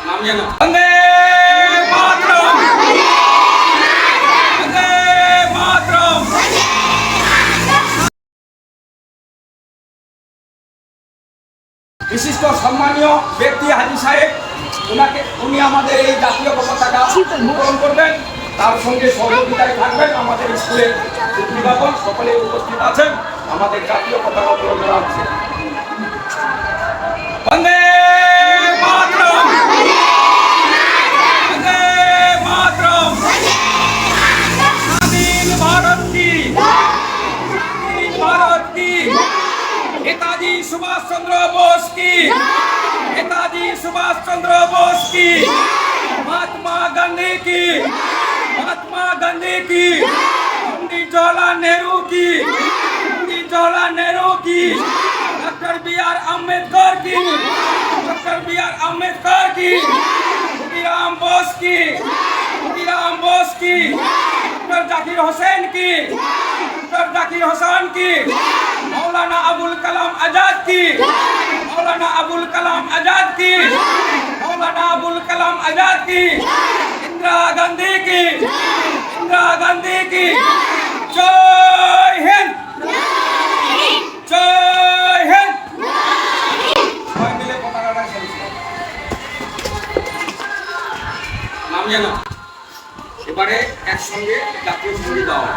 নামিয়ে না। বন্দে মাতরম, বন্দে মাতরম। বিশিষ্ট সম্মানীয় ব্যক্তি হাজী সাহেব, উনি আমাদের এই জাতীয় পতাকা উত্তোলন করবেন। তার সঙ্গে সহযোগিতায় থাকবেন আমাদের স্কুলের অভিভাবক সকলে উপস্থিত আছেন। আমাদের জাতীয় পতাকা উত্তোলন করা হচ্ছে। বন্দে মাতরম, বন্দে মাতরম। স্বাধীন ভারত কি, স্বাধীন ভারত কি। নেতাজি সুভাষ চন্দ্র বোস কি, নেতাজি সুভাষ চন্দ্র বোস কি। महात्मा गांधी की, महात्मा गांधी की। पंडित जवाहरलाल नेहरू की, पंडित जवाहरलाल नेहरू की। Doctor B R. अम्बेडकर की, डॉक्टर बी.आर. अम्बेडकर की। खुदीराम बोस की, खुदीराम बोस की। डॉक्टर जाकिर हुसैन की, डॉक्टर जाकिर हुसैन की। मौलाना अबुल कलाम आजाद की, मौलाना अबुल कलाम आजाद की, मौलाना अबुल कलाम आजाद की। इंदिरा गांधी की, इंदिरा गांधी की। जय हिंद, जय हिंद। সবাই মিলে পতাকাটা ছেড়েছিলাম। নামিয়ে না। এবারে একসঙ্গে জাতীয় সঙ্গীত গাওয়া।